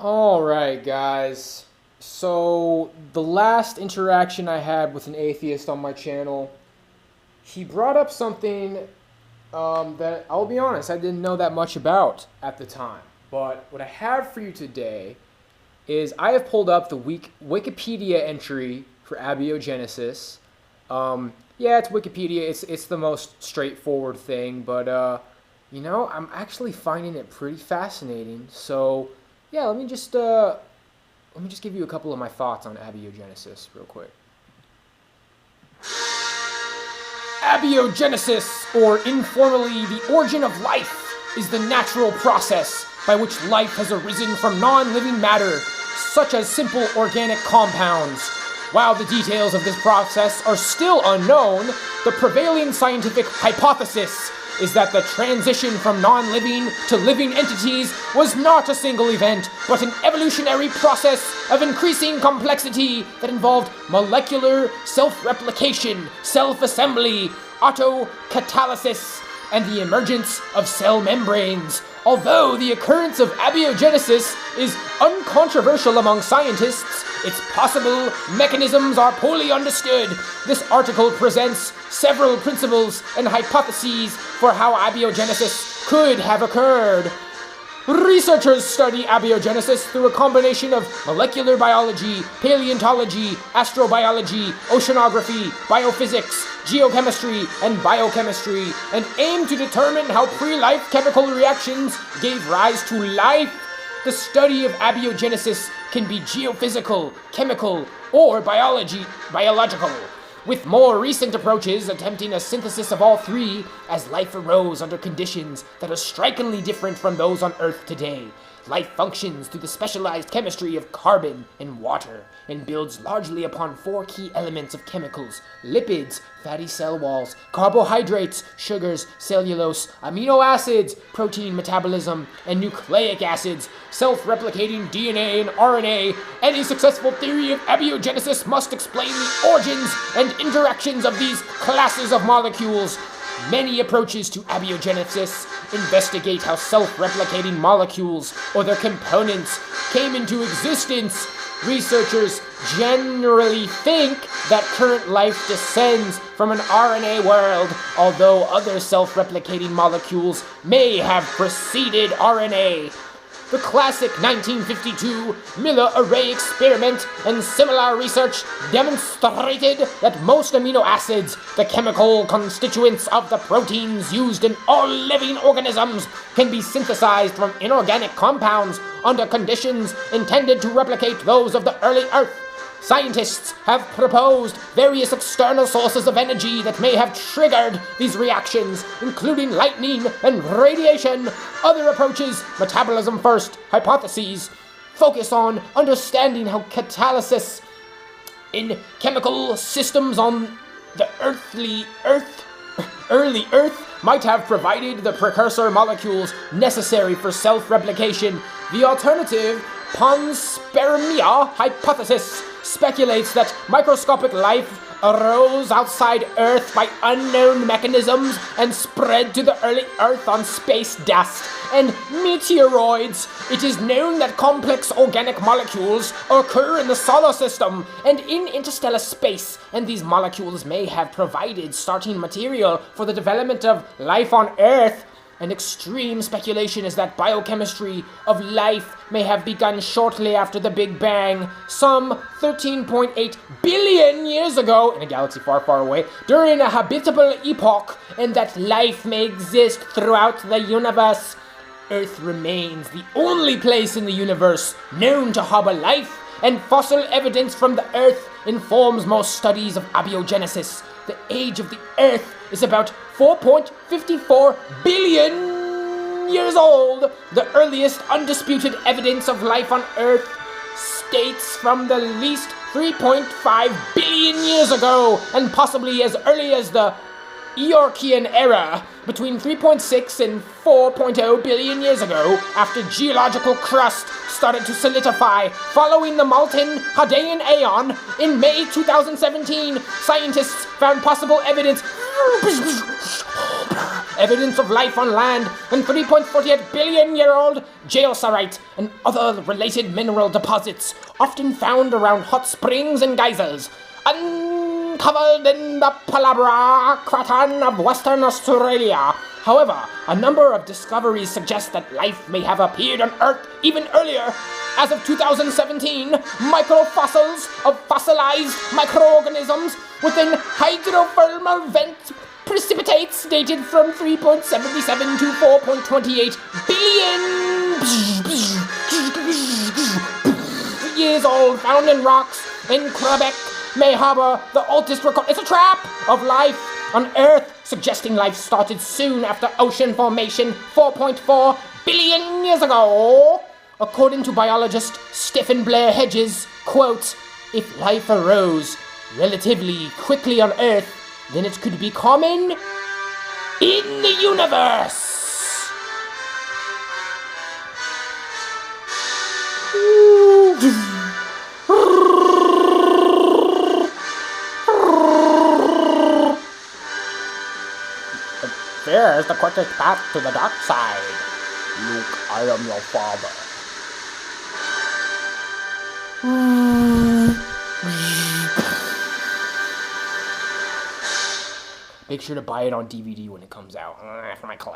Alright, guys. So, the last interaction I had with an atheist on my channel, he brought up something that, I'll be honest, I didn't know that much about at the time. But what I have for you today is I have pulled up the Wikipedia entry for abiogenesis. Yeah, it's Wikipedia. It's the most straightforward thing, but I'm actually finding it pretty fascinating. So, yeah, let me just give you a couple of my thoughts on abiogenesis real quick. Abiogenesis, or informally the origin of life, is the natural process by which life has arisen from non-living matter, such as simple organic compounds. While the details of this process are still unknown, the prevailing scientific hypothesis is that the transition from non-living to living entities was not a single event, but an evolutionary process of increasing complexity that involved molecular self-replication, self-assembly, autocatalysis, and the emergence of cell membranes. Although the occurrence of abiogenesis is uncontroversial among scientists, its possible mechanisms are poorly understood. This article presents several principles and hypotheses for how abiogenesis could have occurred. Researchers study abiogenesis through a combination of molecular biology, paleontology, astrobiology, oceanography, biophysics, geochemistry, and biochemistry, and aim to determine how pre-life chemical reactions gave rise to life. The study of abiogenesis can be geophysical, chemical, or biological, with more recent approaches attempting a synthesis of all three as life arose under conditions that are strikingly different from those on Earth today. Life functions through the specialized chemistry of carbon and water and builds largely upon four key elements of chemicals: lipids, fatty cell walls, carbohydrates, sugars, cellulose, amino acids, protein metabolism, and nucleic acids, self-replicating DNA and RNA. Any successful theory of abiogenesis must explain the origins and interactions of these classes of molecules. Many approaches to abiogenesis investigate how self-replicating molecules or their components came into existence. Researchers generally think that current life descends from an RNA world, although other self-replicating molecules may have preceded RNA. The classic 1952 Miller array experiment and similar research demonstrated that most amino acids, the chemical constituents of the proteins used in all living organisms, can be synthesized from inorganic compounds under conditions intended to replicate those of the early Earth. Scientists have proposed various external sources of energy that may have triggered these reactions, including lightning and radiation. Other approaches, metabolism first hypotheses, focus on understanding how catalysis in chemical systems on the early Earth might have provided the precursor molecules necessary for self-replication. The alternative, panspermia hypothesis, speculates that microscopic life arose outside Earth by unknown mechanisms and spread to the early Earth on space dust and meteoroids. It is known that complex organic molecules occur in the solar system and in interstellar space, and these molecules may have provided starting material for the development of life on Earth. An extreme speculation is that biochemistry of life may have begun shortly after the Big Bang, some 13.8 billion years ago, in a galaxy far, far away, during a habitable epoch, and that life may exist throughout the universe. Earth remains the only place in the universe known to harbor life, and fossil evidence from the Earth informs most studies of abiogenesis. The age of the Earth is about 4.54 billion years old. The earliest undisputed evidence of life on Earth dates from the least 3.5 billion years ago, and possibly as early as the Eoarchean era, between 3.6 and 4.0 billion years ago, after geological crust started to solidify following the molten Hadean Aeon. In May 2017, scientists found possible evidence evidence of life on land, and 3.48 billion-year-old geosarite and other related mineral deposits, often found around hot springs and geysers, uncovered in the Pilbara Craton of Western Australia. However, a number of discoveries suggest that life may have appeared on Earth even earlier. As of 2017, microfossils of fossilized microorganisms within hydrothermal vent precipitates dated from 3.77 to 4.28 billion years old, found in rocks in Quebec, may harbor the oldest record. It's a trap of life on Earth, suggesting life started soon after ocean formation 4.4 billion years ago. According to biologist Stephen Blair Hedges, quote, "If life arose relatively quickly on Earth, then it could be common in the universe." Fear is the quickest path to the dark side. Luke, I am your father. Make sure to buy it on DVD when it comes out for my collection.